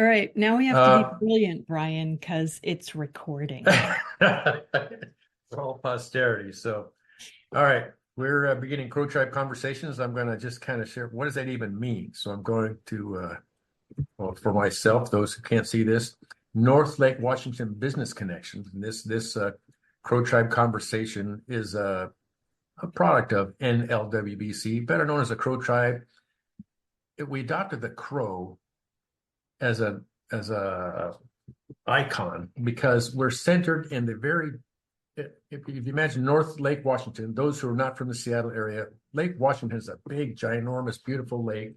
right. Now we have to be brilliant, Brian, because it's recording. For all posterity. So, all right, we're beginning Crow Tribe conversations. I'm going to just kind of share what does that even mean. So I'm going to, well, for myself, those who can't see this, North Lake Washington Business Connections. And this Crow Tribe conversation is a product of NLWBC, better known as the Crow Tribe. We adopted the crow as a icon because we're centered in the very, if you imagine North Lake Washington, those who are not from the Seattle area, Lake Washington is a big, ginormous, beautiful lake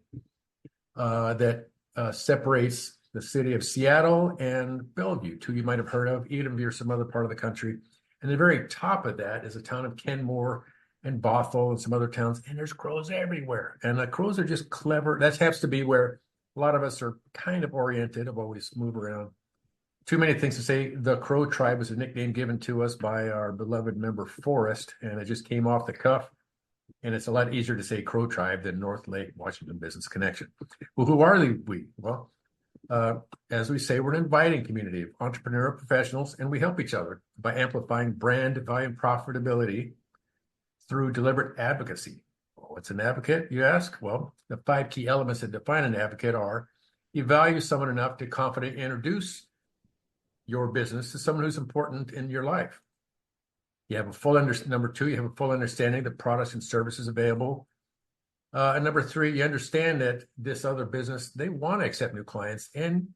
that separates the city of Seattle and Bellevue, two you might have heard of, even if you're some other part of the country. And the very top of that is a town of Kenmore and Bothell and some other towns, and there's crows everywhere. And the crows are just clever. That happens to be where a lot of us are kind of oriented, of always move around. Too many things to say. The Crow Tribe was a nickname given to us by our beloved member Forrest, and it just came off the cuff. And it's a lot easier to say Crow Tribe than North Lake Washington Business Connection. Well, who are we? Well, as we say, we're an inviting community of entrepreneurial professionals, and we help each other by amplifying brand value and profitability through deliberate advocacy. What's an advocate, you ask? Well, the 5 key elements that define an advocate are: you value someone enough to confidently introduce your business to someone who's important in your life. You have a full number 2, you have a full understanding of the products and services available. And number 3, you understand that this other business, they want to accept new clients. And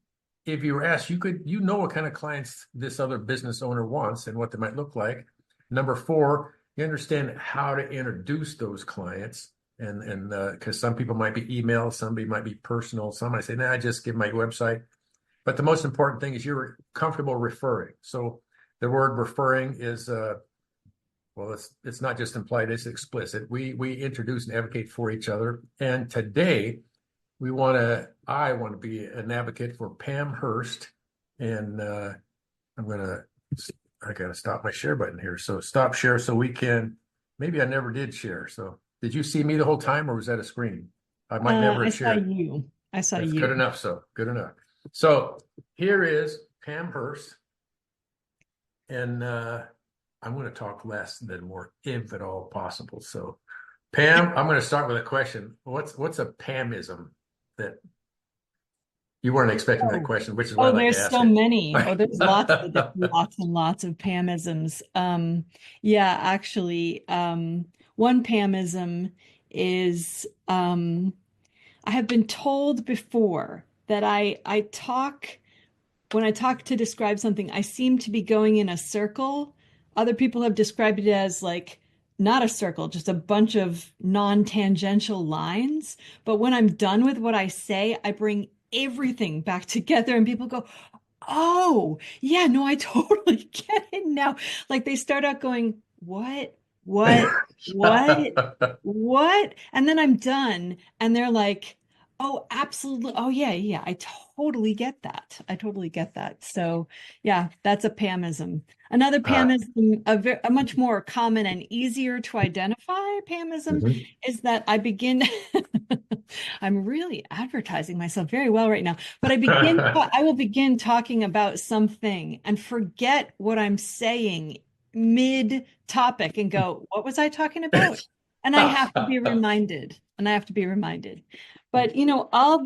if you were asked, you know what kind of clients this other business owner wants and what they might look like. Number 4, you understand how to introduce those clients. And because some people might be email, somebody might be personal, some might say, nah, just give my website. But the most important thing is you're comfortable referring. So the word referring is, well, it's not just implied, it's explicit. We introduce and advocate for each other. And today I want to be an advocate for Pam Hurst. And I got to stop my share button here. So stop share so we can, maybe I never did share. So did you see me the whole time, or was that a screen? I might never have shared. I saw That's you. good enough. So good enough. So here is Pam Hurst. And I'm going to talk less than more, if at all possible. So Pam, I'm going to start with a question. What's a Pamism that you weren't expecting that question, which is why I like to There's ask so it. many. There's lots and lots of Pamisms. Yeah, actually, one Pamism is I have been told before that I talk when I talk to describe something, I seem to be going in a circle. Other people have described it as like not a circle, just a bunch of non-tangential lines. But when I'm done with what I say, I bring everything back together and people go, oh, yeah, no, I totally get it now. Like they start out going, what, what, what? And then I'm done. And they're like, oh, absolutely. Oh, yeah, yeah. I totally get that. I totally get that. So, yeah, that's a Pamism. Another Pamism, a much more common and easier to identify Pamism Mhm. is that I begin. I'm really advertising myself very well right now, but I will begin talking about something and forget what I'm saying mid-topic and go, what was I talking about? And I have to be reminded. And I have to be reminded. But all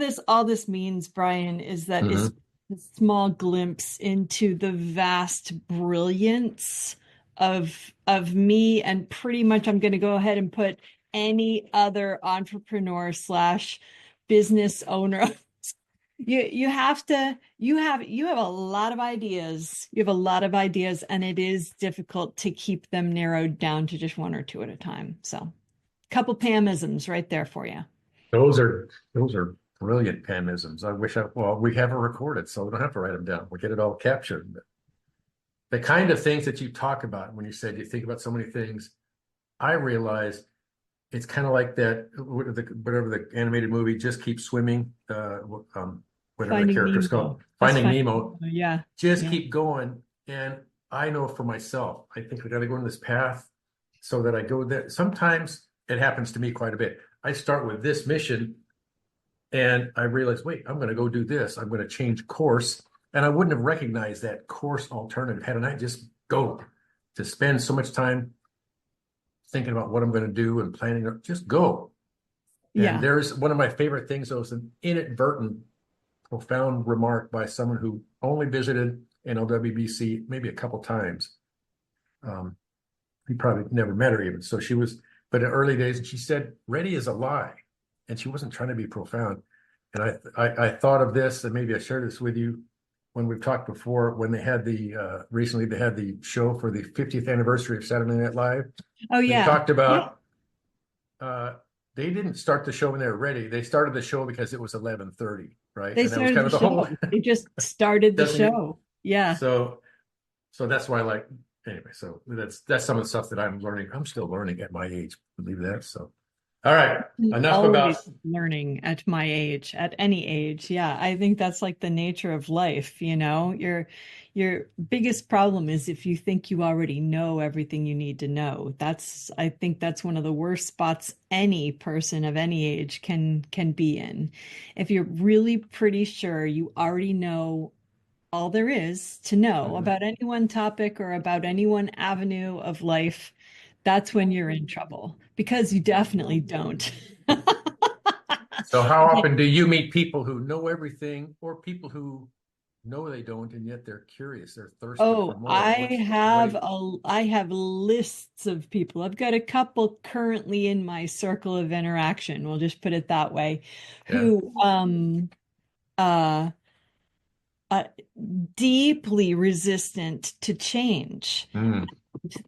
this means, Brian, is that it's Mhm. a small glimpse into the vast brilliance of me, and pretty much I'm going to go ahead and put any other entrepreneur slash business owner. You have a lot of ideas. You have a lot of ideas, and it is difficult to keep them narrowed down to just one or two at a time. So, couple Pamisms right there for you. Those are brilliant Pamisms. Well, we have it recorded, so we don't have to write them down. We get it all captured. But the kind of things that you talk about when you said you think about so many things, I realize it's kind of like that, whatever the animated movie, Just Keep Swimming, whatever the Finding character's Nemo. called, Just Finding Finding Nemo. Nemo. Yeah. Just Yeah. keep going. And I know for myself, I think we got to go on this path so that I go there. Sometimes it happens to me quite a bit. I start with this mission And I realized, wait, I'm going to go do this. I'm going to change course. And I wouldn't have recognized that course alternative had I just go to spend so much time thinking about what I'm going to do and planning, just go. And Yeah. there's one of my favorite things, though, is an inadvertent, profound remark by someone who only visited NLWBC maybe a couple times. Um, he probably never met her even. So she was, but in early days, and she said, ready is a lie. And she wasn't trying to be profound. And I thought of this, and maybe I shared this with you when we've talked before, when they had recently they had the show for the 50th anniversary of Saturday Night Live. Oh, They yeah. talked Yeah. about, they didn't start the show when they were ready. They started the show because it was 11:30, right? They And that was started kind the of the whole, show. They just started the doesn't it? show. Yeah. So, so that's why I like, anyway, so that's some of the stuff that I'm learning. I'm still learning at my age, believe that. So, all right, enough about, Always learning at my age, at any age. Yeah, I think that's like the nature of life, you know. Your biggest problem is if you think you already know everything you need to know. I think that's one of the worst spots any person of any age can be in. If you're really pretty sure you already know all there is to know Mhm. about any one topic or about any one avenue of life, that's when you're in trouble because you definitely don't. So how often do you meet people who know everything or people who know they don't and yet they're curious, they're thirsty for Oh, more? I have lists of people. I've got a couple currently in my circle of interaction, we'll just put it that way, Yeah. who uh uh deeply resistant to change. Mm.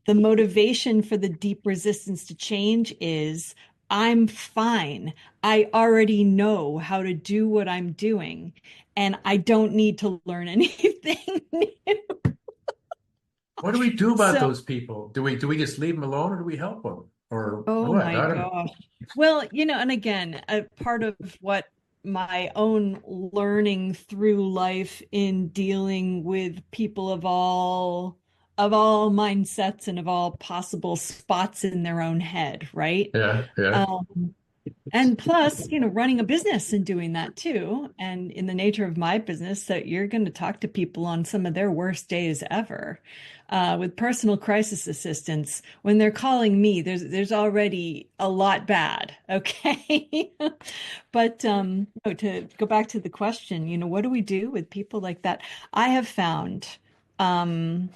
The motivation for the deep resistance to change is I'm fine. I already know how to do what I'm doing, and I don't need to learn anything new. What do we do about So, those people? Do we just leave them alone or do we help them? Or oh what? my I don't know. gosh. Well, and again, a part of what my own learning through life in dealing with people of all mindsets and of all possible spots in their own head, right? Yeah, yeah. Um, and plus, running a business and doing that too. And in the nature of my business, that you're going to talk to people on some of their worst days ever. With personal crisis assistance, when they're calling me, there's already a lot bad. Okay. But to go back to the question, what do we do with people like that? I have found um,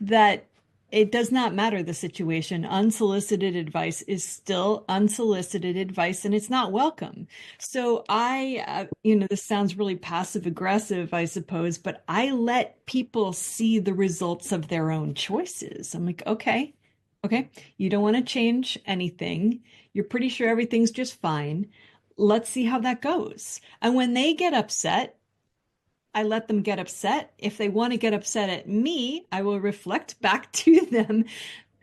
that it does not matter the situation. Unsolicited advice is still unsolicited advice and it's not welcome. So this sounds really passive aggressive, I suppose, but I let people see the results of their own choices. I'm like, okay, you don't want to change anything. You're pretty sure everything's just fine. Let's see how that goes. And when they get upset, I let them get upset. If they want to get upset at me, I will reflect back to them.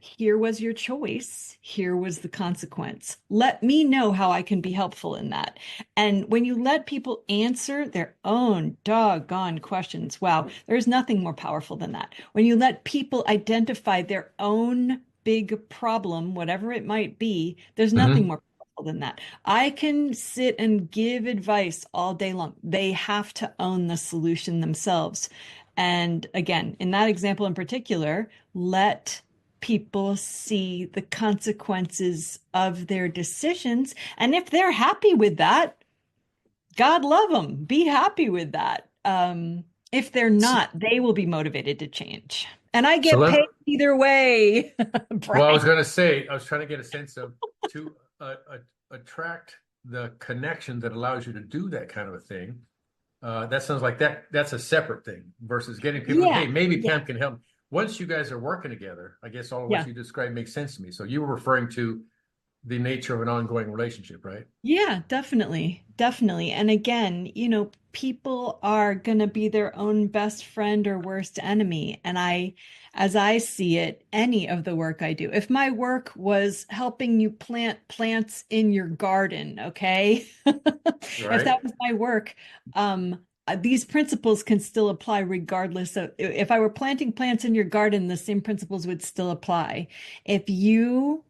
Here was your choice. Here was the consequence. Let me know how I can be helpful in that. And when you let people answer their own doggone questions, wow, there's nothing more powerful than that. When you let people identify their own big problem, whatever it might be, there's nothing Hmm. more powerful than that. I can sit and give advice all day long. They have to own the solution themselves. And again, in that example in particular, let people see the consequences of their decisions. And if they're happy with that, God love them. Be happy with that. If they're So, not, they will be motivated to change. And I so get let, paid either way, well, I Brian. was going to say, I was trying to get a sense of to attract the connection that allows you to do that kind of a thing. That sounds like that's a separate thing versus getting people, Yeah, hey, maybe yeah, Pam can help. Once you guys are working together, I guess all of what yeah. you described makes sense to me. So you were referring to the nature of an ongoing relationship, right? Yeah, definitely. Definitely. And again, people are going to be their own best friend or worst enemy. And as I see it, any of the work I do, if my work was helping you plant plants in your garden, okay? If Right. that was my work, these principles can still apply regardless of if I were planting plants in your garden, the same principles would still apply. If you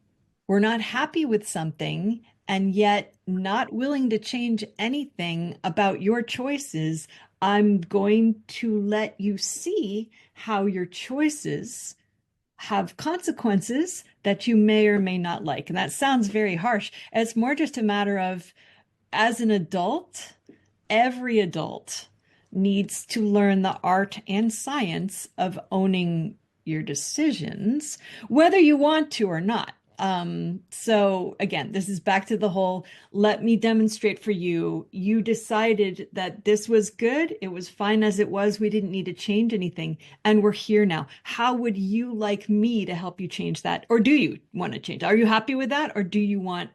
we're not happy with something, and yet not willing to change anything about your choices, I'm going to let you see how your choices have consequences that you may or may not like. And that sounds very harsh. It's more just a matter of, as an adult, every adult needs to learn the art and science of owning your decisions, whether you want to or not. So again, this is back to the whole, let me demonstrate for you. You decided that this was good. It was fine as it was. We didn't need to change anything. And we're here now. How would you like me to help you change that? Or do you want to change? Are you happy with that? Or do you want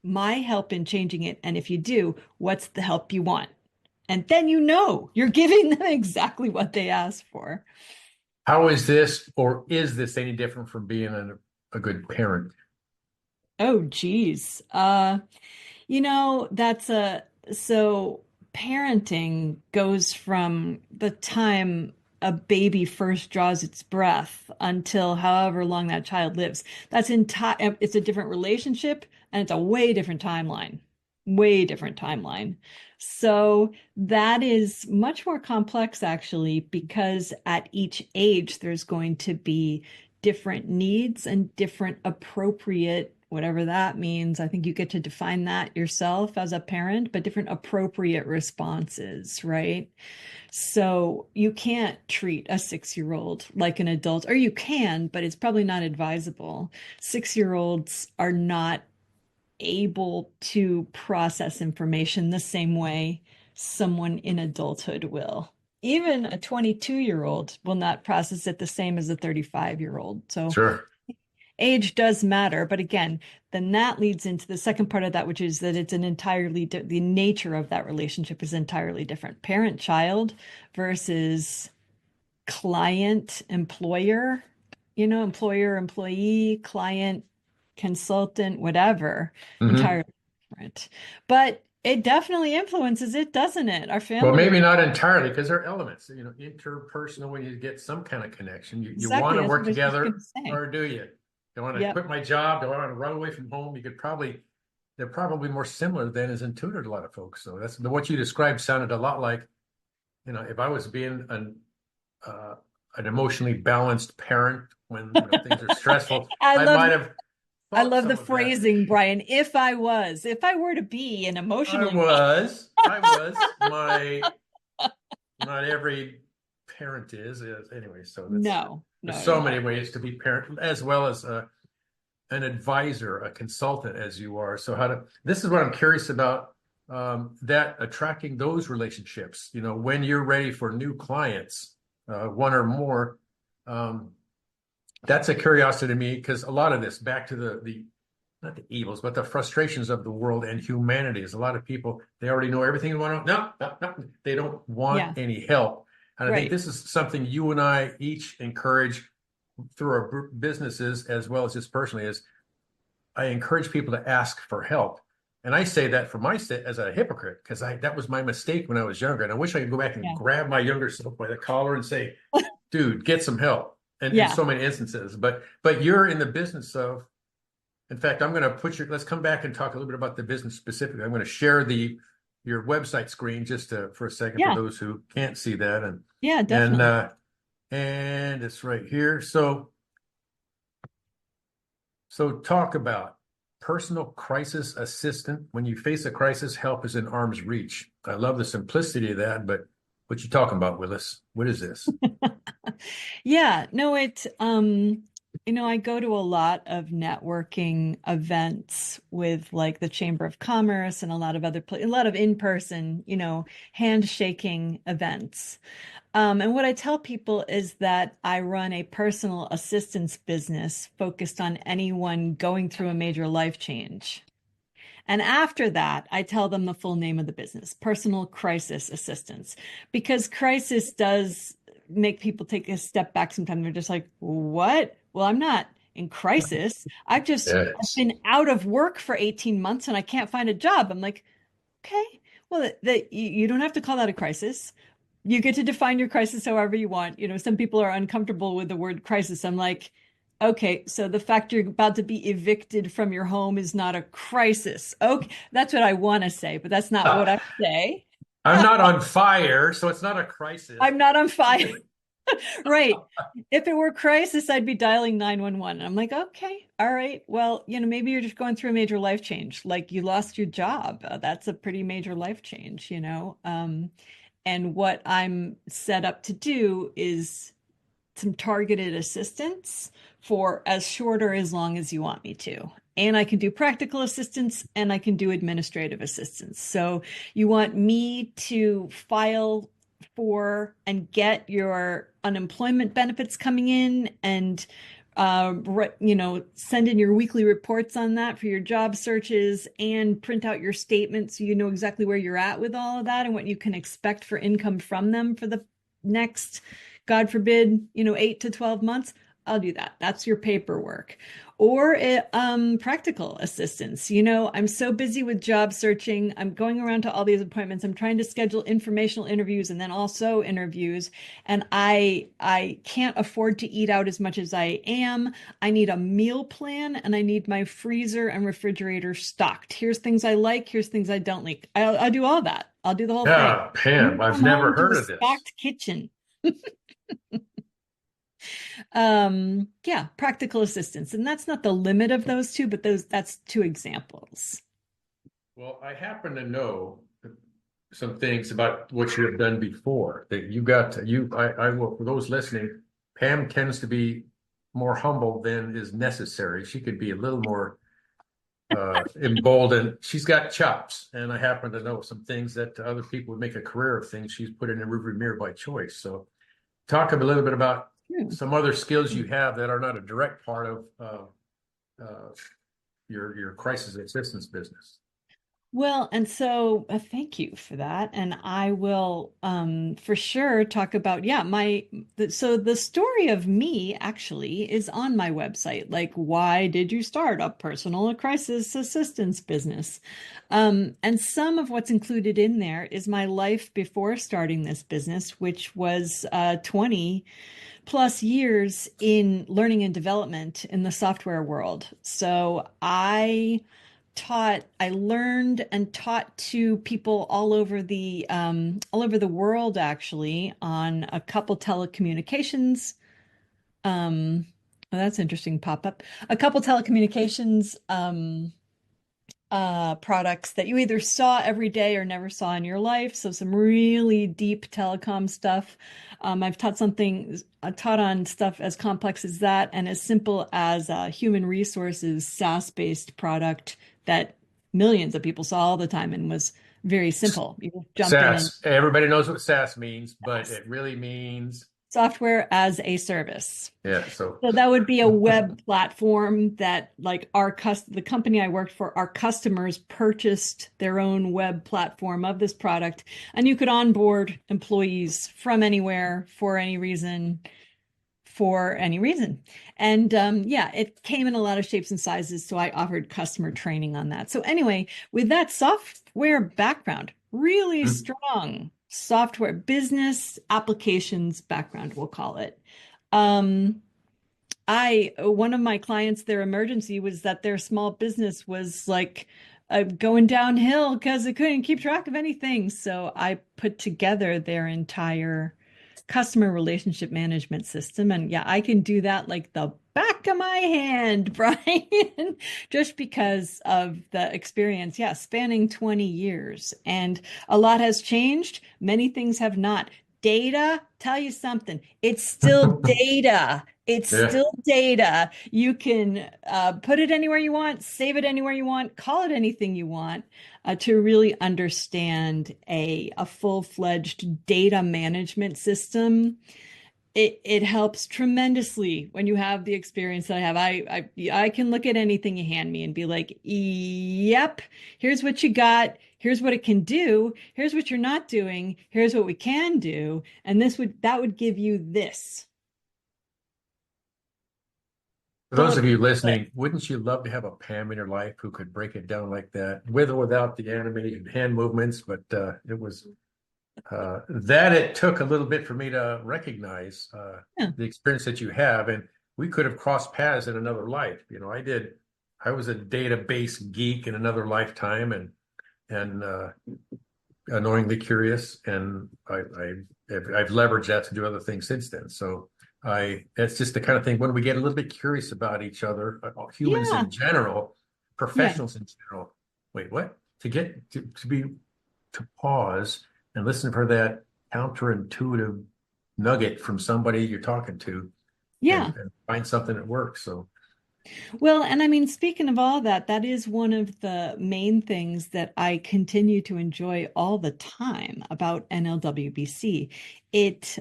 my help in changing it? And if you do, what's the help you want? And then you're giving them exactly what they asked for. How is this, or is this any different from being a good parent? Oh, geez. That's so parenting goes from the time a baby first draws its breath until however long that child lives. It's a different relationship and it's a way different timeline. Way different timeline. So that is much more complex actually, because at each age there's going to be different needs and different appropriate, whatever that means. I think you get to define that yourself as a parent, but different appropriate responses, right? So you can't treat a 6-year-old like an adult, or you can, but it's probably not advisable. 6-year-olds are not able to process information the same way someone in adulthood will. Even a 22-year-old will not process it the same as a 35-year-old. So Sure. age does matter, but again, then that leads into the second part of that, which is that it's the nature of that relationship is entirely different. Parent child versus client employer, employer employee, client consultant, whatever, Hmm. entirely different. But it definitely influences it, doesn't it? Our Well, family maybe relationship. not entirely, because there are elements, interpersonal, when you get some kind of connection. You want Exactly. to That's what work I was just going together, to say. or do you? Do I want to Yep. quit my job? Do I want to run away from home? They're probably more similar than is intuitive to a lot of folks. So what you described sounded a lot like, if I was being an emotionally balanced parent when, things are stressful, I I love might have I thought love the some of that. phrasing, Brian. If I were to be an emotionally I was, not every parent is anyway. So no, there's no, so no. many ways to be parent, as well as an advisor, a consultant, as you are. So this is what I'm curious about, that attracting those relationships, when you're ready for new clients, one or more. um, that's a curiosity to me, because a lot of this, back to the not the evils, but the frustrations of the world and humanity, is a lot of people, they already know everything they want to know. No, no, no. They don't want Yeah, any help. And I think right. this is something you and I each encourage through our businesses, as well as just personally, is I encourage people to ask for help. And I say that for my state as a hypocrite, because that was my mistake when I was younger. And I wish I could go back and Yeah. grab my younger self by the collar and say, dude, get some help. And in Yeah. so many instances. But you're in the business of, in fact, I'm going to let's come back and talk a little bit about the business specifically. I'm going to share your website screen just for a second for Yeah. those who can't see that. Yeah, And, definitely. and it's right here. So talk about personal crisis assistant. When you face a crisis, help is in arm's reach. I love the simplicity of that, but what you talking about, Willis? What is this? Yeah, no, I go to a lot of networking events with like the Chamber of Commerce and a lot of a lot of in-person, handshaking events. And what I tell people is that I run a personal assistance business focused on anyone going through a major life change. And after that, I tell them the full name of the business, Personal Crisis Assistance, because crisis does make people take a step back sometimes. They're just like, what? Well, I'm not in crisis. I've Yes. been out of work for 18 months and I can't find a job. I'm like, okay, well, you don't have to call that a crisis. You get to define your crisis however you want. Some people are uncomfortable with the word crisis. I'm like, Okay, so the fact you're about to be evicted from your home is not a crisis. Okay, that's what I want to say, but that's not what I say. I'm not on fire, so it's not a crisis. I'm not on fire. Right. If it were crisis, I'd be dialing 911. I'm like, okay, all right. Well, maybe you're just going through a major life change. Like you lost your job. That's a pretty major life change. And what I'm set up to do is some targeted assistance for as short or as long as you want me to. And I can do practical assistance and I can do administrative assistance. So you want me to file for and get your unemployment benefits coming in and send in your weekly reports on that for your job searches and print out your statements so you know exactly where you're at with all of that and what you can expect for income from them for the next, God forbid, 8 to 12 months. I'll do that. That's your paperwork. Or practical assistance. I'm so busy with job searching. I'm going around to all these appointments. I'm trying to schedule informational interviews and then also interviews. And I can't afford to eat out as much as I am. I need a meal plan and I need my freezer and refrigerator stocked. Here's things I like. Here's things I don't like. I'll do all that. I'll do the whole thing. Yeah, You Pam, I've come never home to a heard of this. stocked kitchen. Yeah, practical assistance. And that's not the limit of those two, but that's two examples. Well, I happen to know some things about what you have done before that you got to, I will, for those listening, Pam tends to be more humble than is necessary. She could be a little more emboldened. She's got chops, and I happen to know some things that other people would make a career of, things she's put in the rearview mirror by choice. So talk a little bit about Hmm. some other skills you have that are not a direct part of uh, your crisis assistance business. Well, and so thank you for that. And I will for sure talk about, yeah, so the story of me actually is on my website. Like, why did you start a personal crisis assistance business? And some of what's included in there is my life before starting this business, which was 20 plus years in learning and development in the software world. So I learned and taught to people all over the world actually on a couple telecommunications. Well, that's interesting pop up. A couple telecommunications products that you either saw every day or never saw in your life. So some really deep telecom stuff. I've taught on stuff as complex as that and as simple as human resources SaaS-based product that millions of people saw all the time and was very simple. You just jumped in and SaaS. Everybody knows what SaaS means, but SaaS, it really means, software as a service. yeah. So, So that would be a web platform that like the company I worked for, our customers purchased their own web platform of this product, and you could onboard employees from anywhere for any reason. And yeah, it came in a lot of shapes and sizes. So I offered customer training on that. So anyway, with that software background, really strong software business applications background, we'll call it. Um, one of my clients, their emergency was that their small business was like going downhill because it couldn't keep track of anything. So I put together their entire customer relationship management system. And yeah, I can do that like the back of my hand, Brian, just because of the experience. Yeah, spanning 20 years. And a lot has changed. Many things have not. Data, tell you something, it's still data. It's yeah. still data. You can put it anywhere you want, save it anywhere you want, call it anything you want to really understand a full-fledged data management system. It helps tremendously when you have the experience that I have. I can look at anything you hand me and be like, yep, here's what you got. Here's what it can do. Here's what you're not doing. Here's what we can do. And that would give you this. For those Bullet of you point. listening, wouldn't you love to have a Pam in your life who could break it down like that, with or without the animated hand movements? But it was that it took a little bit for me to recognize Yeah. the experience that you have. And we could have crossed paths in another life. I was a database geek in another lifetime, and annoyingly curious, and I've leveraged that to do other things since then. So that's just the kind of thing when we get a little bit curious about each other, humans Yeah. in general, Yeah. professionals in general. Wait, what? To pause and listen for that counterintuitive nugget from somebody you're talking to, Yeah. and find something that works. So, Well, and I mean, speaking of all that, that is one of the main things that I continue to enjoy all the time about NLWBC. It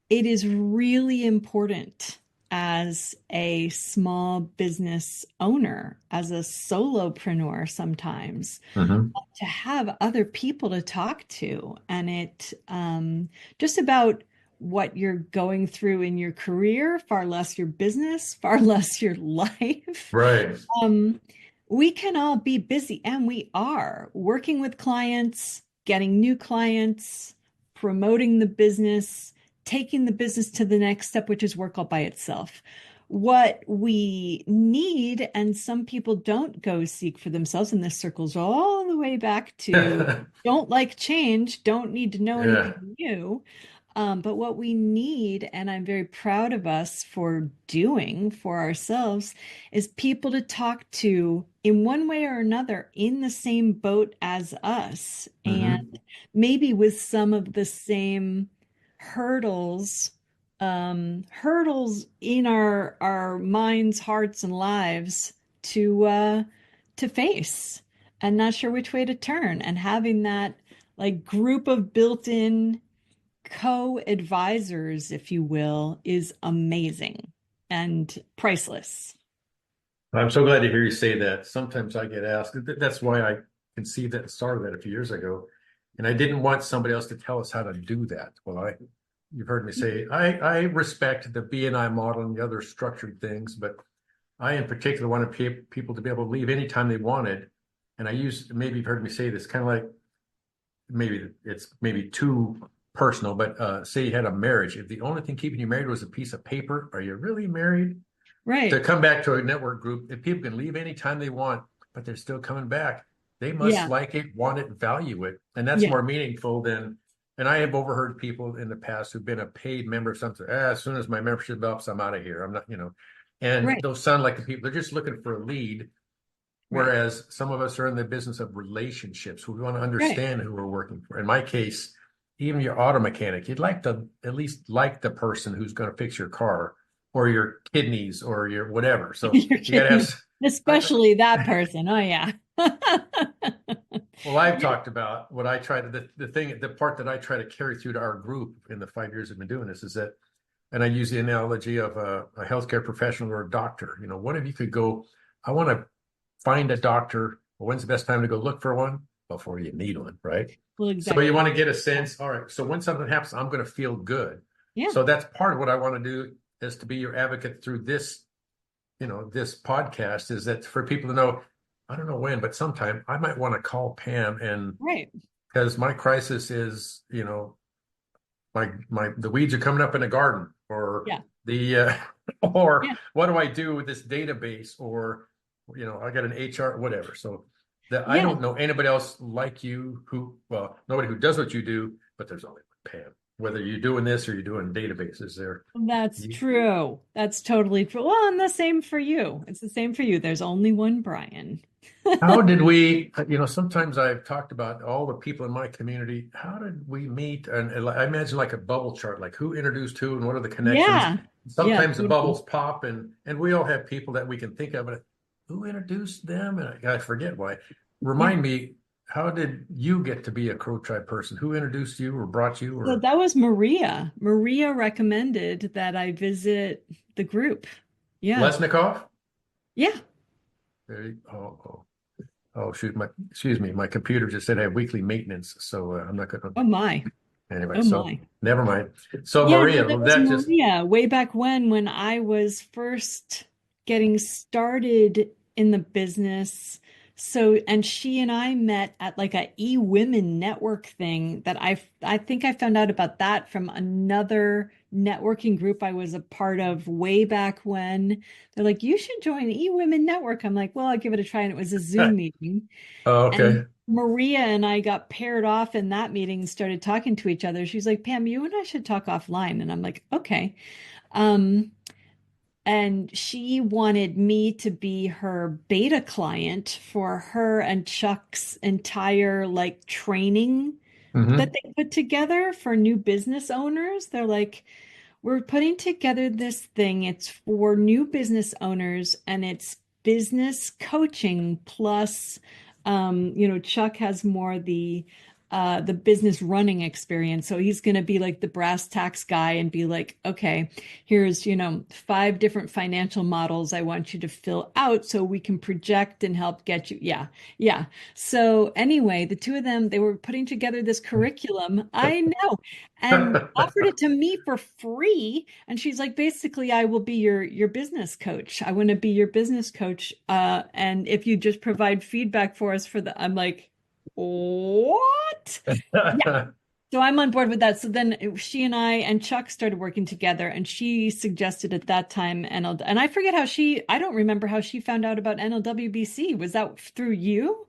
it is really important as a small business owner, as a solopreneur sometimes, mhm. to have other people to talk to. And it just about what you're going through in your career, far less your business, far less your life. Right. Um, we can all be busy, and we are working with clients, getting new clients, promoting the business, taking the business to the next step, which is work all by itself. What we need, and some people don't go seek for themselves, and this circles all the way back to don't like change, don't need to know anything Yeah. new. But what we need, and I'm very proud of us for doing for ourselves, is people to talk to in one way or another in the same boat as us, and Hmm. maybe with some of the same hurdles, hurdles in our minds, hearts, and lives to face, and not sure which way to turn, and having that like group of built-in co-advisors, if you will, is amazing and priceless. I'm so glad to hear you say that. Sometimes I get asked, that's why I conceived that and started that a few years ago. And I didn't want somebody else to tell us how to do that. You've heard me say, I respect the BNI model and the other structured things, but I in particular wanted people to be able to leave anytime they wanted. And maybe you've heard me say this, kind of like maybe too personal, but say you had a marriage. If the only thing keeping you married was a piece of paper, are you really married? To Right. come back to a network group, if people can leave anytime they want, but they're still coming back, they must Yeah. like it, want it, value it. And that's Yeah. more meaningful than, and I have overheard people in the past who've been a paid member of something, as soon as my membership ups, I'm out of here. I'm not, and Right. those sound like the people, they're just looking for a lead. Right. Whereas some of us are in the business of relationships. We want to Right. understand who we're working for. In my case, even your auto mechanic, you'd like to at least like the person who's going to fix your car or your kidneys or your whatever. So You're you got to kidding. have, Especially that person. Oh yeah. well, I've talked about what I try to, the part that I try to carry through to our group in the 5 years I've been doing this is that, and I use the analogy of a healthcare professional or a doctor. What if you could go, I want to find a doctor. Well, when's the best time to go look for one? Before you need one, right? Well, So you exactly. want to get a Yeah. sense, all right, so when something happens, I'm going to feel good. Yeah. So that's part of what I want to do is to be your advocate through this podcast is that for people to know, I don't know when, but sometime I might want to call Pam and Right. because my crisis is, the weeds are coming up in the garden or Yeah. the or Yeah. what do I do with this database or I got an HR whatever. So that I Yeah. don't know anybody else like you nobody who does what you do, but there's only one Pam. Whether you're doing this or you're doing databases there. That's You, true. That's totally true. Well, and the same for you. It's the same for you. There's only one Brian. how did we, sometimes I've talked about all the people in my community. How did we meet? And I imagine like a bubble chart, like who introduced who and what are the connections. Yeah. Yeah, Sometimes the totally. bubbles pop and we all have people that we can think of, but who introduced them? And I forget why. Yeah. Remind me, how did you get to be a Crow Tribe person? Who introduced you or brought you So or that was Maria. Maria recommended that I visit the group. Yeah. Lesnikov? Yeah. Oh, shoot. Excuse me. My computer just said I have weekly maintenance. So I'm not going to. Oh my. Anyway, Oh so my. never mind. So Yeah, no, Maria, that was that just Maria way back when I was first getting started in the business, So, and she and I met at like a e-women network thing that I think I found out about that from another networking group I was a part of way back when. They're like, you should join e-women network. I'm like, well, I'll give it a try. And it was a Zoom meeting. Oh, And okay. Maria and I got paired off in that meeting and started talking to each other. She's like, Pam, you and I should talk offline. And I'm like, okay. Um, and she wanted me to be her beta client for her and Chuck's entire like training that Hmm. they put together for new business owners. They're like, we're putting together this thing. It's for new business owners and it's business coaching plus Chuck has more the business running experience. So he's going to be like the brass tacks guy and be like, okay, here's, 5 different financial models I want you to fill out so we can project and help get you. Yeah. Yeah. So anyway, the two of them, they were putting together this curriculum. I know, and offered it to me for free. And she's like, basically, I will be your business coach. I want to be your business coach. And if you just provide feedback for us for the, I'm like, what? Yeah. So I'm on board with that. So then she and I and Chuck started working together, and she suggested at that time NL, and I forget how I don't remember how she found out about NLWBC. Was that through you?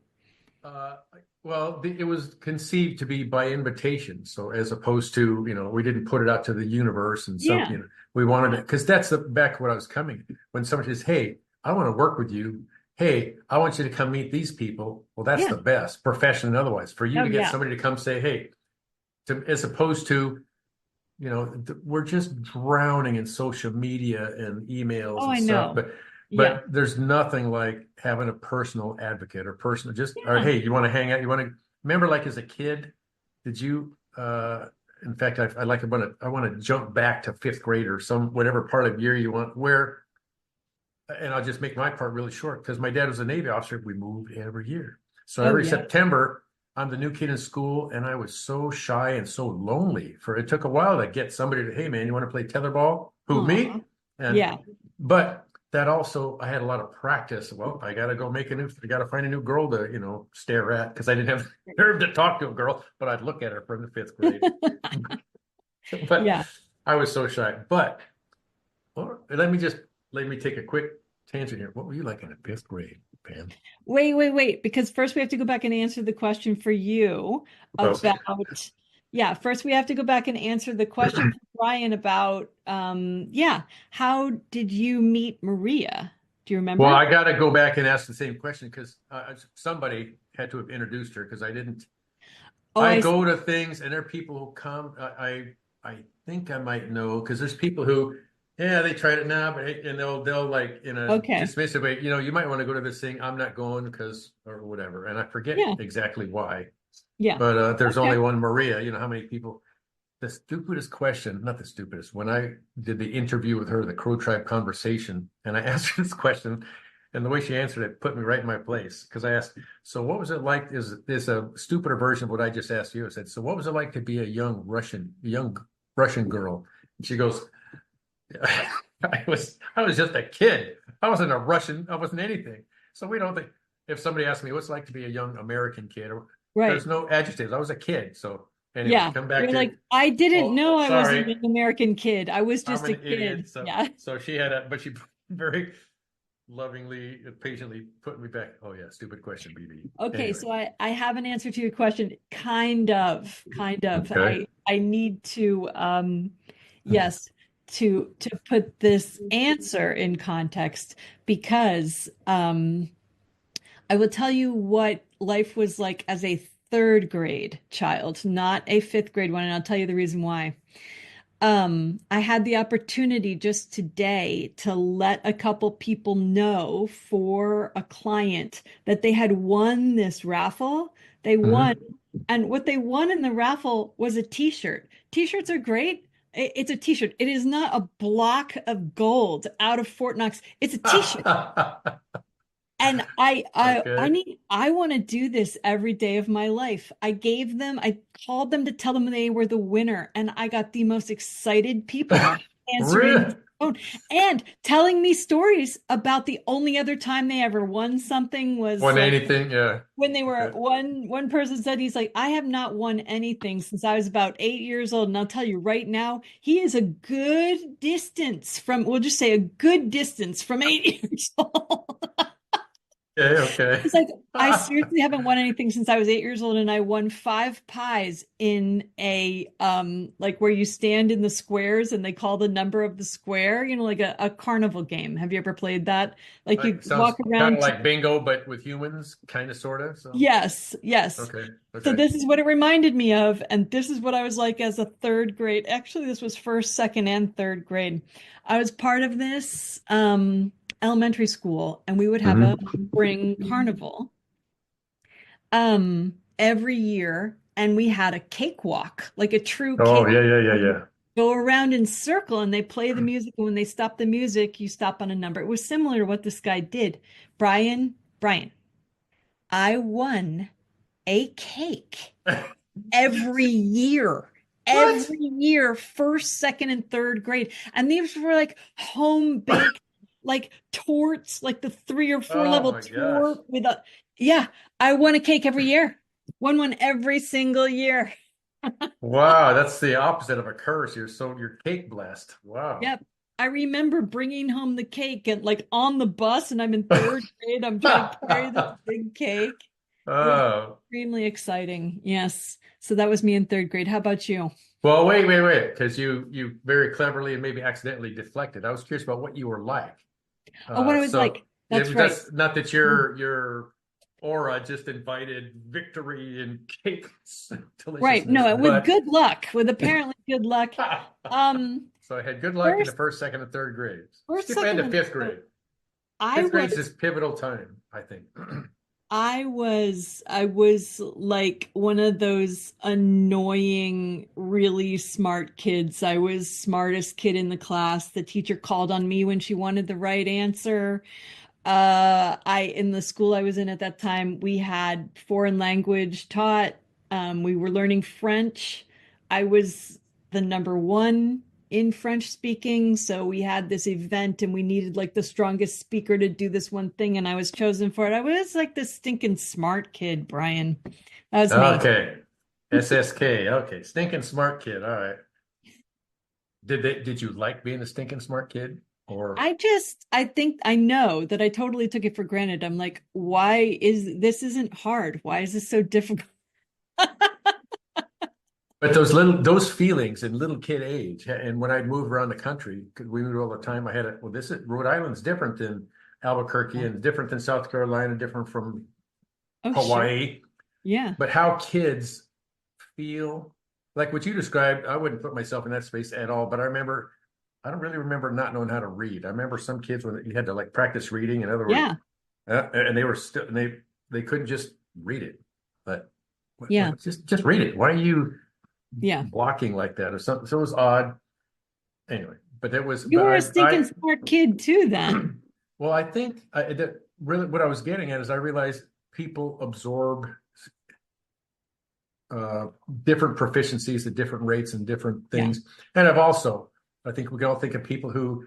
Uh, well, it was conceived to be by invitation. So as opposed to, we didn't put it out to the universe and Yeah. we wanted it because that's back what I was coming. When somebody says, hey, I want to work with you. Hey, I want you to come meet these people. Well, that's Yeah. the best, profession and otherwise. For you Oh, to get yeah. somebody to come say, hey, as opposed to, we're just drowning in social media and emails Oh, and I stuff. know. But Yeah. there's nothing like having a personal advocate or personal just or Yeah. hey, you want to hang out? You want to remember like as a kid, did you in fact I like I want to jump back to fifth grade or some whatever part of year you want where and I'll just make my part really short because my dad was a Navy officer. We moved every year. So Oh, every yeah. September, I'm the new kid in school, and I was so shy and so lonely. For it took a while to get somebody to, hey man, you want to play tetherball? Who, Aw. me? And Yeah. but that also I had a lot of practice. Well, I gotta go I gotta find a new girl to, stare at because I didn't have the nerve to talk to a girl, but I'd look at her from the fifth grade. But Yeah. I was so shy. But well, let me take a quick tangent here. What were you like in the fifth grade, Pam? Wait, wait, wait, because first we have to go back and answer the question for you Okay. about, yeah, first we have to go back and answer the question for Brian about, yeah, how did you meet Maria? Do you Well, remember? I got to go back and ask the same question because somebody had to have introduced her because I didn't. Oh, I I go see. to things and there are people who come. I think I might know because there's people who, yeah, they tried it now, but and they'll like in a Okay. dismissive way, you might want to go to this thing. I'm not going because or whatever, and I forget Yeah. exactly why. Yeah. But there's only Okay. one Maria. You know how many people? The stupidest question, not the stupidest, when I did the interview with her, the Crow Tribe conversation, and I asked her this question, and the way she answered it put me right in my place. Because I asked, so what was it like? Is a stupider version of what I just asked you? I said, so what was it like to be a young Russian girl? And she goes, I was just a kid. I wasn't a Russian. I wasn't anything. So we don't think if somebody asked me what's it like to be a young American kid, there's Right. no adjectives. I was a kid. So anyway, Yeah. come back You're to like, I didn't oh, know I was a sorry, young American kid. I was I'm just a an idiot. kid. Yeah. So she had but she very lovingly and patiently put me back. Oh yeah, stupid question, BB. Okay, Anyway, so I have an answer to your question. Kind of, kind of. okay. I need to yes, to put this answer in context because I will tell you what life was like as a third grade child, not a fifth grade one, and I'll tell you the reason why. I had the opportunity just today to let a couple people know for a client that they had won this raffle. They won, Hmm. and what they won in the raffle was a t-shirt. T-shirts are great. It's a t-shirt. It is not a block of gold out of Fort Knox. It's a t-shirt. And Okay. I want to do this every day of my life. I called them to tell them they were the winner, and I got the most excited people answering Really? the phone and telling me stories about the only other time they ever won something was Want like anything? Yeah. when they were Okay. one person said he's like, I have not won anything since I was about 8 years old. And I'll tell you right now, he is a good distance from, we'll just say a good distance from 8 years old. Okay. Okay. It's like I seriously haven't won anything since I was 8 years old, and I won 5 pies in a like where you stand in the squares and they call the number of the square, like a carnival game. Have you ever played that? Like you Sounds walk kind of around to, like bingo, but with humans, kind of, sort of. So, yes, yes. okay. So Okay. this is what it reminded me of, and this is what I was like as a third grade. Actually, this was first, second, and third grade. I was part of this elementary school, and we would have a Hmm. spring carnival every year, and we had a cakewalk, like a true Oh, cake. yeah, yeah, yeah, yeah. Go around in circle and they play the music, and when they stop the music, you stop on a number. It was similar to what this guy did. Brian, I won a cake every year. What? Every year, first, second, and third grade. And these were like home baked, like torts, like the 3 or 4 level Oh my gosh. tort with a, yeah, I won a cake every year. Won one every single year. Wow, that's the opposite of a curse. You're cake blessed. Wow. Yep. I remember bringing home the cake and like on the bus, and I'm in third grade. I'm trying to carry this big cake. It was Oh. extremely exciting. Yes. So that was me in third grade. How about you? Well, wait, because you very cleverly and maybe accidentally deflected. I was curious about what you were like. Oh, what I was So like. That's it, right. that's not that your aura just invited victory and cake Right. deliciousness, No, with but good luck, with apparently good luck. Um, so I had good luck in the first, first, second, and third grades. first, Skip ahead second, to and fifth third. grade. I Fifth grade is was this pivotal time, I think. I was like one of those annoying, really smart kids. I was smartest kid in the class. The teacher called on me when she wanted the right answer. I in the school I was in at that time, we had foreign language taught. We were learning French. I was the number one in French speaking, so we had this event and we needed like the strongest speaker to do this one thing, and I was chosen for it. I was like the stinking smart kid, Brian. That was me. Okay. SSK. Okay. Stinking smart kid. All right. Did you like being a stinking smart kid? Or I think I know that I totally took it for granted. I'm like, why is this isn't hard? Why is this so difficult? but those feelings in little kid age, and when I'd move around the country, 'cause we moved all the time, I had a well, this is Rhode Island's different than Albuquerque and different than South Carolina, different from Oh, sure. Hawaii. Yeah. But how kids feel like what you described, I wouldn't put myself in that space at all. But I don't really remember not knowing how to read. I remember some kids when you had to like practice reading. In other words, Yeah. and they were still they couldn't just read it, but Yeah. just read it. Why are you Yeah. blocking like that or something? So it was odd. Anyway, You but were a stinking smart kid too, then. well, I think that really what I was getting at is I realized people absorb uh, different proficiencies at different rates and different Yeah. things. And I think we can all think of people who,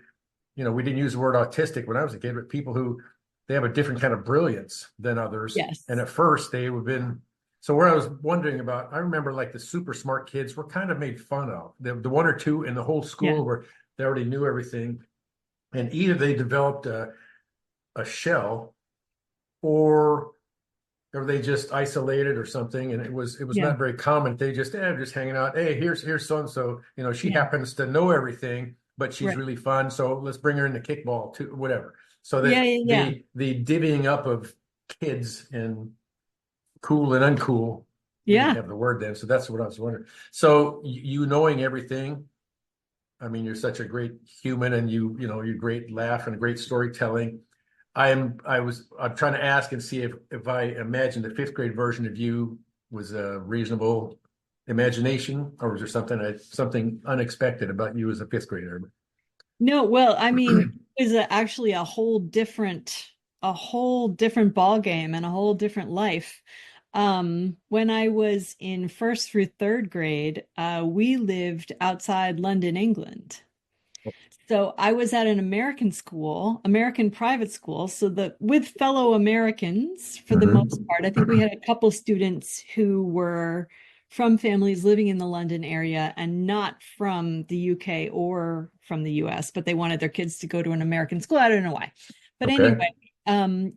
we didn't use the word autistic when I was a kid, but people who they have a different kind of brilliance than others. And Yes. at first they would have been, so where I was wondering about, I remember like the super smart kids were kind of made fun of. The one or two in the whole Yeah. school where they already knew everything. And either they developed a shell or they just isolated or something, and it was Yeah. not very common. They just hanging out. Hey, here's so and so. She Yeah. happens to know everything, but she's Right. really fun. So let's bring her into kickball too, whatever. So Yeah. that Yeah. Yeah. the divvying up of kids and cool and uncool. We didn't Yeah. have the word then, so that's what I was wondering. So you knowing everything. I mean, you're such a great human, and you're great laugh and great storytelling. I'm trying to ask and see if I imagine the fifth grade version of you was a reasonable imagination, or was there something unexpected about you as a fifth grader? No, well, I mean, it was actually a whole different ball game and a whole different life. When I was in first through third grade, we lived outside London, England. So I was at an American school, American private school, so the with fellow Americans for the most part. I think we had a couple students who were from families living in the London area and not from the UK or from the US, but they wanted their kids to go to an American school. I don't know why. But Okay. anyway,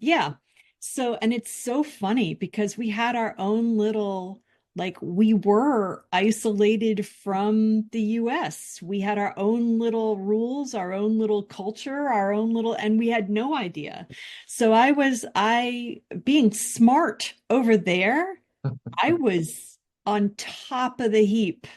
yeah. So, and it's so funny because we had our own little, like, we were isolated from the US. We had our own little rules, our own little culture, our own little, and we had no idea. So being smart over there, I was on top of the heap.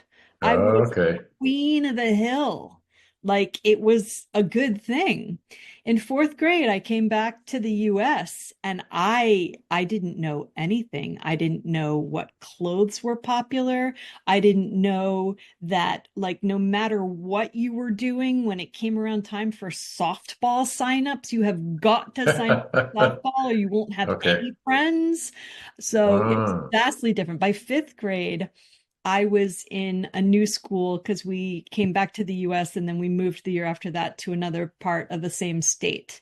I was Okay. queen of the hill. Like it was a good thing. In fourth grade, I came back to the US and I didn't know anything. I didn't know what clothes were popular. I didn't know that like no matter what you were doing when it came around time for softball signups, you have got to sign up for softball or you won't have Okay. any friends. So it was Ah, vastly different. By fifth grade, I was in a new school because we came back to the US and then we moved the year after that to another part of the same state.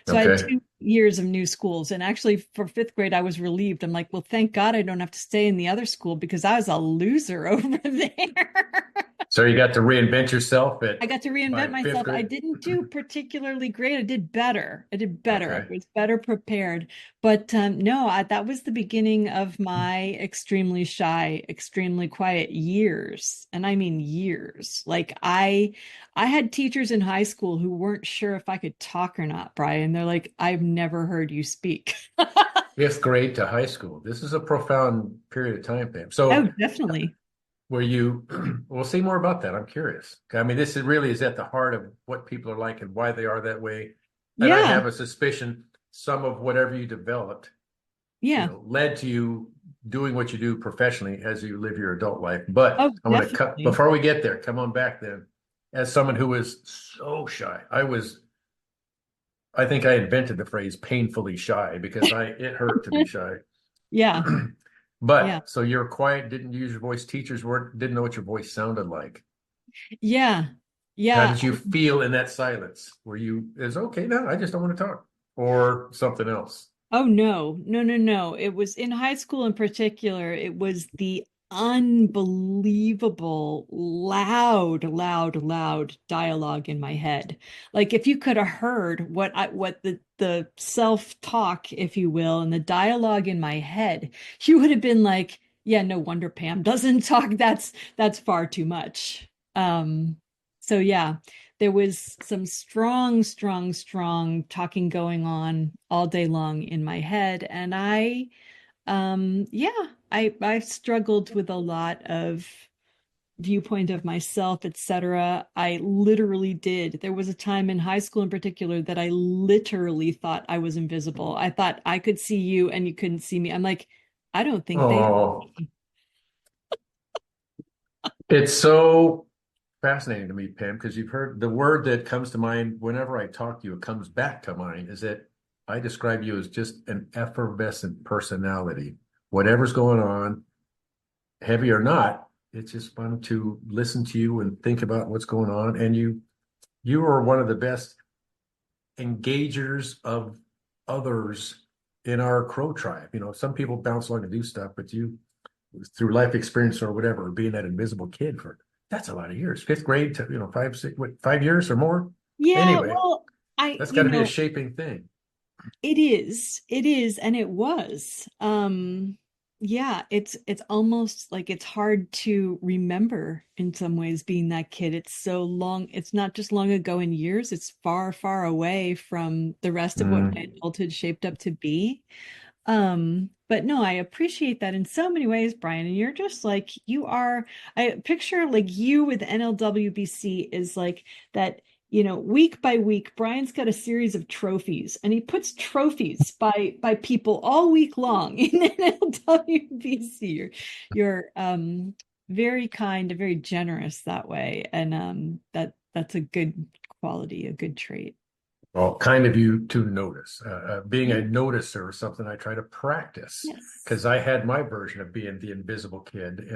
So I had okay. 2 years of new schools. And actually, for fifth grade, I was relieved. I'm like, well, thank God I don't have to stay in the other school because I was a loser over there. So you got to reinvent yourself I at got to by reinvent fifth myself. I grade? didn't do particularly great. I did better. I did better. I Okay. was better prepared. But no, that was the beginning of my extremely shy, extremely quiet years. And I mean years. Like I had teachers in high school who weren't sure if I could talk or not, Brian. They're like, I've never heard you speak. Fifth grade to high school. This is a profound period of time, Pam. Oh, So definitely. were you, we'll see more about that. I'm curious. I mean, this really is at the heart of what people are like and why they are that way. And I Yeah. have a suspicion some of whatever you developed, Yeah. led to you doing what you do professionally as you live your adult life. But Oh, I want to cut definitely. before we get there, come on back then. As someone who was so shy, I think I invented the phrase painfully shy because it hurt to be shy. Yeah. Yeah. But so you're quiet, didn't use your voice. Teachers didn't know what your voice sounded like. Yeah. How Yeah. did you feel in that silence? Were you, is okay, no, I just don't want to talk, or something else? Oh no, no, no, no. It was in high school in particular, it was the unbelievable loud dialogue in my head. Like if you could have heard what the self-talk, if you will, and the dialogue in my head, you would have been like, yeah, no wonder Pam doesn't talk. That's far too much. So yeah, there was some strong talking going on all day long in my head. And yeah, I've struggled with a lot of viewpoint of myself, etc. I literally did. There was a time in high school in particular that I literally thought I was invisible. I thought I could see you and you couldn't see me. I'm like, I don't think they Oh, it's so fascinating to me, Pam, because you've heard the word that comes to mind whenever I talk to you, it comes back to mind is that I describe you as just an effervescent personality. Whatever's going on, heavy or not, it's just fun to listen to you and think about what's going on. And you are one of the best engagers of others in our crow tribe. Some people bounce along to do stuff, but you, through life experience or whatever, being that invisible kid for that's a lot of years. Fifth grade to 5 years or more. Yeah, Anyway, well, that's got to be a shaping thing. it is, and it was. Yeah, it's almost like it's hard to remember in some ways being that kid. It's so long, it's not just long ago in years, it's far away from the rest of what my Mm. adulthood shaped up to be. But no, I appreciate that in so many ways, Brian. And you're just like you are. I picture like you with NLWBC is like that, week by week, Brian's got a series of trophies and he puts trophies by people all week long in NLWBC. You're very kind, very generous that way. And that's a good quality, a good trait. Well, kind of you to notice. Being a Yeah. noticer is something I try to practice Yes. because I had my version of being the invisible kid,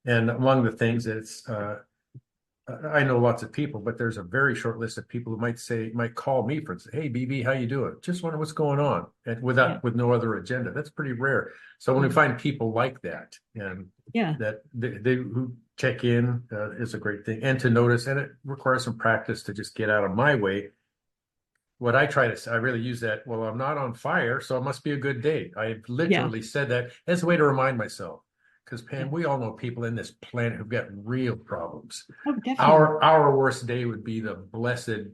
and among the things that's I know lots of people, but there's a very short list of people who might call me for instance, hey BB, how you doing? Just wonder what's going on, and Yeah. with no other agenda. That's pretty rare. So when we Yeah. find people like that, and Yeah. that they who check in is a great thing, and to notice, and it requires some practice to just get out of my way. What I try to say, I really use that. Well, I'm not on fire, so it must be a good day. I Yeah. literally said that as a way to remind myself. Because Yeah. Pam, we all know people in this planet who've got real problems. Oh, definitely. Our worst day would be the blessed,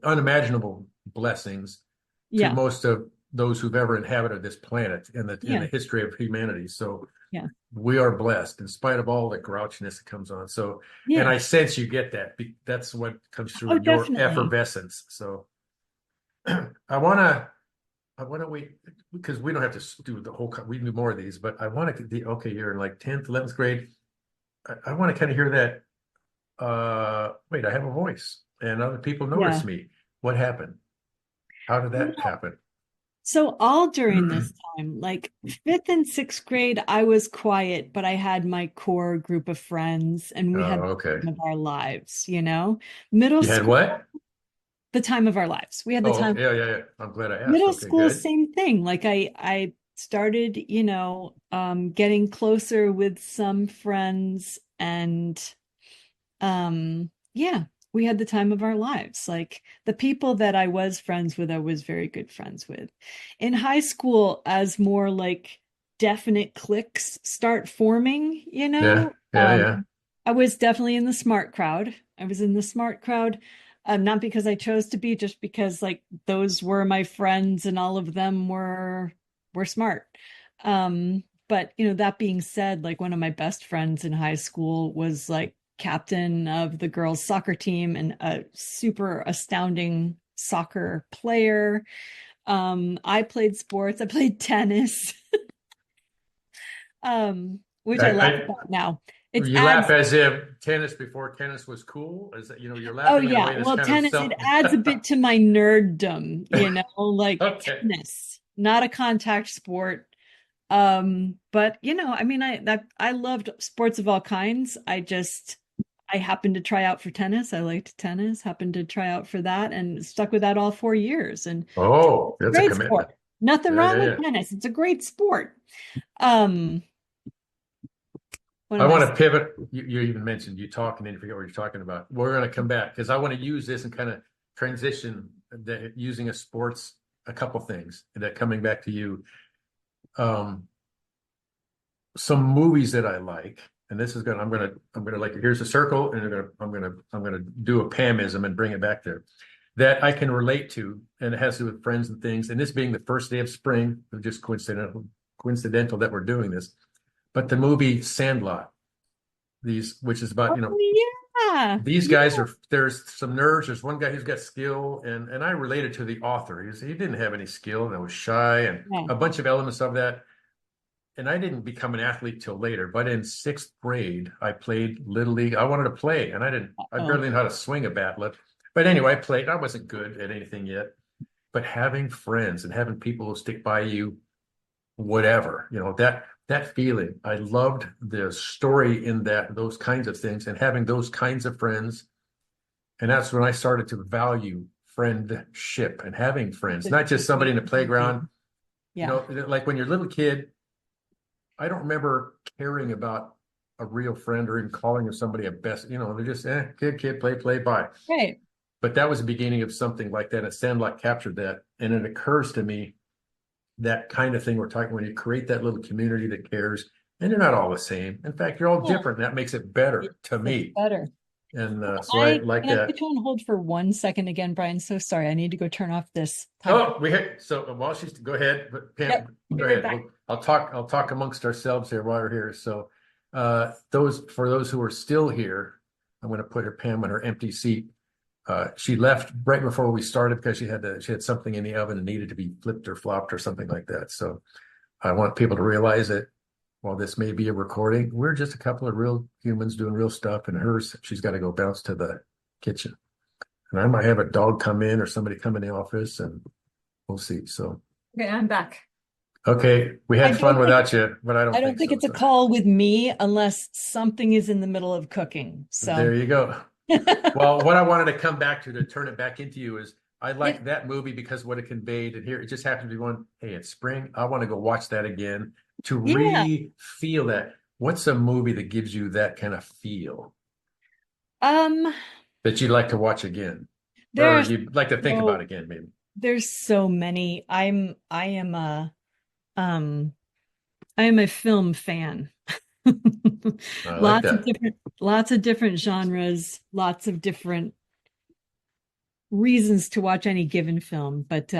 unimaginable blessings to Yeah. most of those who've ever inhabited this planet in the Yeah. history of humanity. So Yeah. we are blessed in spite of all the grouchiness that comes on. So, and Yeah. I sense you get that. That's what comes through Oh, in your definitely. effervescence. So I want to wait because we don't have to do the whole. We do more of these, but I want to. Okay, you're in like 10th, 11th grade. I want to kind of hear that. Wait, I have a voice, and other people notice Yeah. me. What happened? How did that happen? So all during this time, like fifth and sixth grade, I was quiet, but I had my core group of friends and we had Oh, the okay. time of our lives, you know? Middle You had school, what? the time of our lives. We had the Oh, time. okay. Yeah, yeah, yeah. I'm glad I asked. Middle Okay, school, good. same thing. Like I started, getting closer with some friends and yeah, we had the time of our lives. Like the people that I was friends with, I was very good friends with. In high school, as more like definite cliques start forming, Yeah, yeah, yeah. I was definitely in the smart crowd. I was in the smart crowd, not because I chose to be, just because like those were my friends and all of them were smart. But that being said, like one of my best friends in high school was like captain of the girls' soccer team and a super astounding soccer player. I played sports. I played tennis, which I laugh I, about now. It's you laugh adds. as if tennis before tennis was cool. Is that, you're Oh laughing in a yeah, way that's well, kind of tennis, it self. adds a bit to my nerddom, like Okay. tennis, not a contact sport. But I mean, I loved sports of all kinds. I happened to try out for tennis. I liked tennis, happened to try out for that and stuck with that all 4 years. And Oh, that's a great commitment. sport. Nothing Yeah, wrong yeah, with yeah. tennis. It's a great sport. Um, what I am I want to saying? pivot. You even mentioned you talk and then you forget what you're talking about. We're going to come back because I want to use this and kind of transition using a sports, a couple things that coming back to you. Um, some movies that I like, and this is gonna I'm gonna like here's a circle, and I'm gonna do a Pamism and bring it back there that I can relate to, and it has to do with friends and things. And this being the first day of spring, just coincidental that we're doing this. But the movie Sandlot, which is about Oh yeah, these guys yeah, are there's some nerds. There's one guy who's got skill, and I related to the author. He didn't have any skill and was shy, and yeah. a bunch of elements of that. And I didn't become an athlete till later, but in sixth grade, I played Little League. I wanted to play, and I Oh, barely knew how to swing a bat. But anyway, I played. I wasn't good at anything yet, but having friends and having people who stick by you, whatever, that feeling. I loved the story in those kinds of things, and having those kinds of friends. And that's when I started to value friendship and having friends, not it's a just somebody great in the value. playground. Yeah. Like when you're a little kid, I don't remember caring about a real friend or even calling of somebody a best, they're just, kid, play, bye. Right. But that was the beginning of something like that. And Sandlot captured that. And it occurs to me that kind of thing we're talking when you create that little community that cares, and you're not all the same. In fact, you're all Yeah. different. That makes it better to It's me. better. And so I I like can I put that. you on hold for 1 second again, Brian? So sorry. I need to go turn off this time. Oh, so while she's go ahead, but Yep. Pam, Be go right ahead. back. I'll talk amongst ourselves here while we're here. So those who are still here, I'm going to put Pam in her empty seat. She left right before we started because she had something in the oven and needed to be flipped or flopped or something like that. So I want people to realize that while this may be a recording, we're just a couple of real humans doing real stuff, and she's got to go bounce to the kitchen. And I might have a dog come in or somebody come in the office, and we'll see. So, Okay, I'm back. Okay, we I had fun don't think without you, but I I don't don't think think so. it's a So call with me unless something is in the middle of cooking. there So you go. Well, what I wanted to come back to turn it back into you is I yeah, like that movie because what it conveyed, and here it just happens to be one, hey, it's spring. I want to go watch that again to yeah. re-feel that. What's a movie that gives you that kind of feel Um, that you'd like to watch again? Or there's you'd like to think about so again, maybe? there's so many. Um I am a film fan. I like Lots of that. different genres, lots of different reasons to watch any given film. But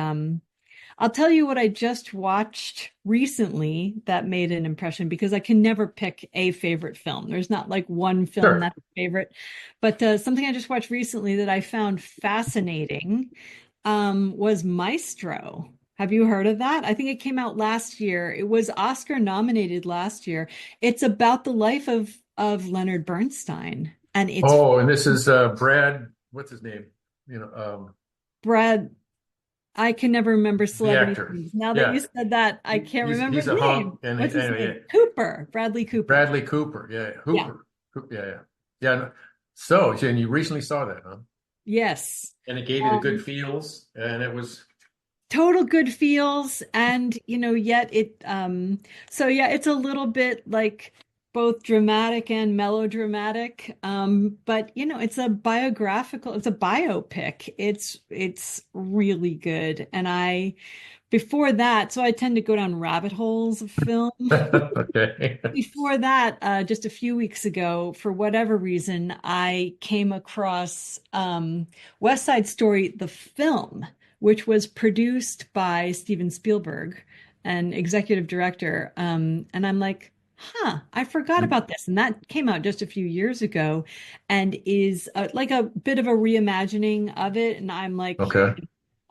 I'll tell you what I just watched recently that made an impression because I can never pick a favorite film. There's not like one film Sure. that's a favorite, but something I just watched recently that I found fascinating was Maestro. Have you heard of that? I think it came out last year. It was Oscar nominated last year. It's about the life of Leonard Bernstein, and it's Oh, and this is Brad, what's his name? You know, Brad. I can never remember the celebrity actor. names. Now that you Yeah. said that, I can't remember He's his a hunk, name. and What's his anyway, name? yeah. Cooper, Bradley Cooper. Bradley Cooper, yeah, Yeah. Hooper, yeah, yeah, yeah. So, and you recently saw that, huh? Yes. And it gave you the good Um, feels, and it was Total good feels, and yet so yeah, it's a little bit like both dramatic and melodramatic. But it's a biographical, it's a biopic. It's really good. And I before that, so I tend to go down rabbit holes of film. okay. Before that, just a few weeks ago, for whatever reason, I came across West Side Story, the film, which was produced by Steven Spielberg, an executive director. And I'm like, huh, I forgot about this. And that came out just a few years ago and is like a bit of a reimagining of it. And I'm like, Okay.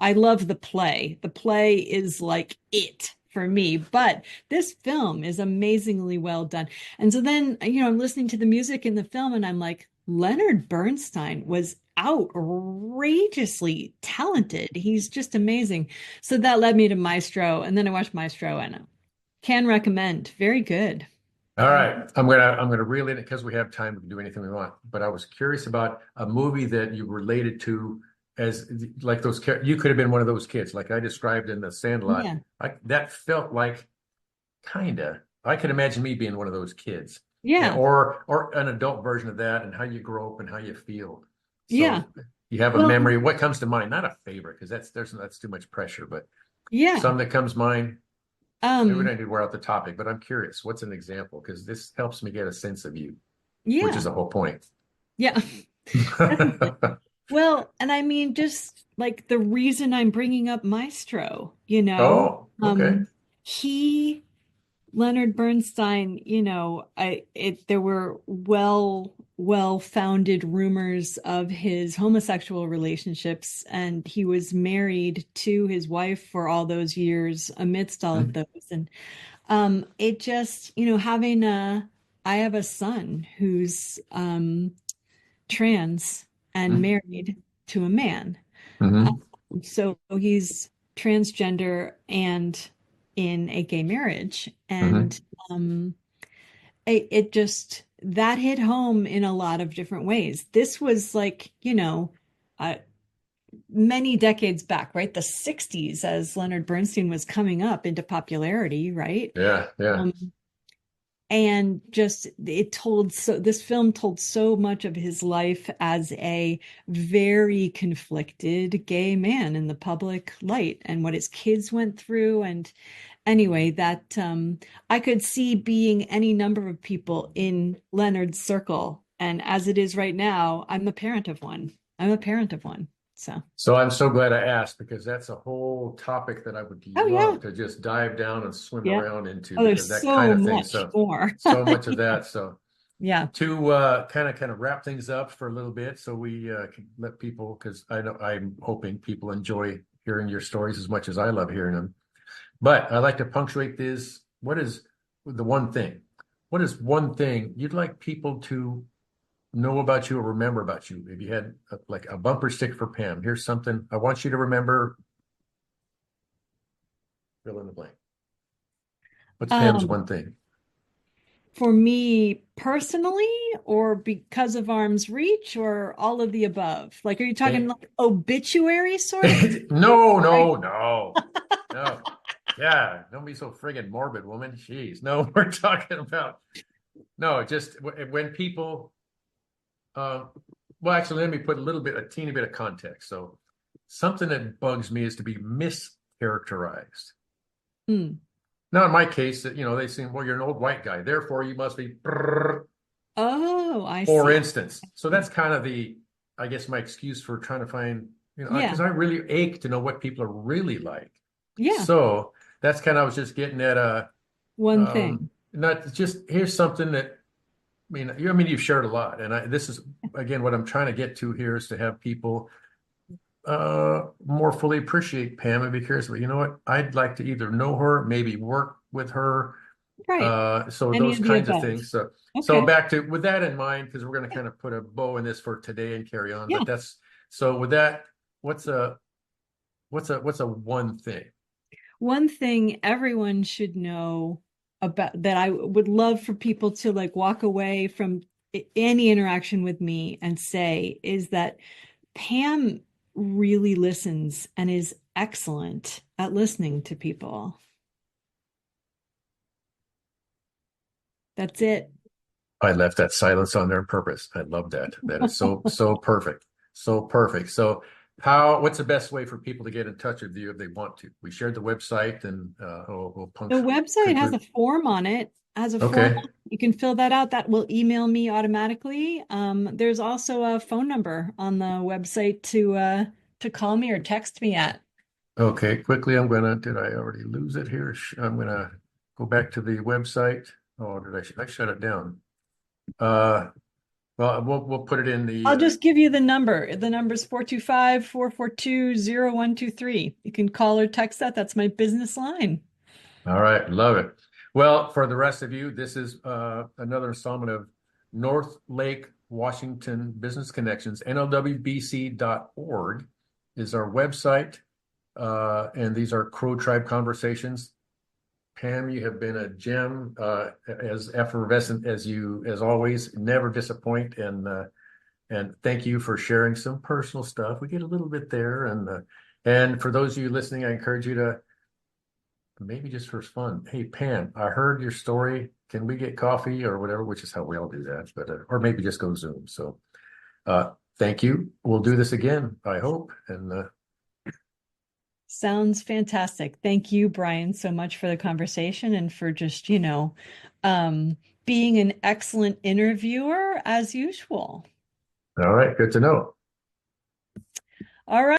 I love the play. The play is like it for me, but this film is amazingly well done. And so then, I'm listening to the music in the film and I'm like, Leonard Bernstein was outrageously talented. He's just amazing. So that led me to Maestro, and then I watched Maestro and can recommend. Very good. All Very right. I'm gonna reel in it because we have time to do anything we want. But I was curious about a movie that you related to as like you could have been one of those kids, like I described in The Sandlot. yeah. That felt like kinda. I could imagine me being one of those kids, and, Yeah. or an adult version of that, and how you grow up and how you feel. Yeah. So you have a Well, memory. What comes to mind? Not a favorite, because that's too much pressure, but yeah. some that comes mind. Maybe we Um, don't need to wear out the topic, but I'm curious. What's an example? Because this helps me get a sense of you, which is yeah. the whole point. Yeah. Definitely. Well, and I mean, just like the reason I'm bringing up Maestro, Oh, okay. he, Leonard Bernstein, there were well-founded rumors of his homosexual relationships, and he was married to his wife for all those years amidst all of Mhm, those. And it just, I have a son who's trans and mhm, married to a man. mhm, So he's transgender and in a gay marriage. mhm, And it just, that hit home in a lot of different ways. This was like, uh, many decades back, right? The 60s, as Leonard Bernstein was coming up into popularity, right? yeah, yeah. Um, and just this film told so much of his life as a very conflicted gay man in the public light and what his kids went through. And anyway, that I could see being any number of people in Leonard's circle, and as it is right now, I'm a parent of one. So So I'm so glad I asked because that's a whole topic that I would oh yeah. love to just dive down and swim Yeah. around into Oh, because there's that kind so of thing. much So more. so much of that. So Yeah. to kind of wrap things up for a little bit, so we can let people because I know I'm hoping people enjoy hearing your stories as much as I love hearing them. But I like to punctuate this. What is the one thing? What is one thing you'd like people to know about you or remember about you? If you had like a bumper stick for Pam, here's something I want you to remember, fill in the blank. What's Pam's Um, one thing? for me personally, or because of arm's reach, or all of the above? Like, are you talking Hey, like obituary sort of? no, Right. no, no, no. Yeah, don't be so friggin' morbid, woman. Jeez. No, we're talking about no, just when people um well, actually, let me put a teeny bit of context. So something that bugs me is to be mischaracterized. Hmm. Now, in my case, they say, well, you're an old white guy, therefore you must be, Oh, I for see. instance. So that's kind of I guess, my excuse for trying to find, because Yeah. I really ache to know what people are really like. Yeah. So that's kind of, I was just getting at One thing. not just here's something that, I mean, you've shared a lot, and this is again what I'm trying to get to here is to have people more fully appreciate Pam and be curious. But you know what? I'd like to either know her, maybe work with her, Right. so Any those of the kinds of above. things. So Okay. back to with that in mind, because we're going to kind of put a bow in this for today and carry on. Yeah. But that's so with that, what's a one thing? One thing everyone should know about that I would love for people to like walk away from any interaction with me and say is that Pam really listens and is excellent at listening to people. That's it. I left that silence on there on purpose. I love that. That is so perfect. So perfect. So what's the best way for people to get in touch with you if they want to? We shared the website and we'll The website has a conclude. form on it, has a form. Okay. You can fill that out. That will email me automatically. There's also a phone number on the website to call me or text me at. Okay. Quickly, did I already lose it here? I'm gonna go back to the website. Oh, I shut it down? Uh, well, we'll put it in the, I'll just give you the number. The number's 425-442-0123. You can call or text that. That's my business line. all right. Love it. Well, for the rest of you, this is another installment of North Lake Washington Business Connections. NLWBC.org is our website. And these are Crow Tribe conversations. Pam, you have been a gem, as effervescent as always. Never disappoint, and thank you for sharing some personal stuff. We get a little bit there, and for those of you listening, I encourage you to maybe just for fun. Hey, Pam, I heard your story. Can we get coffee or whatever? Which is how we all do that, but or maybe just go Zoom. So, thank you. We'll do this again, I hope, and Sounds fantastic. Thank you, Brian, so much for the conversation and for just, um, being an excellent interviewer as usual. all right, good to know. All right.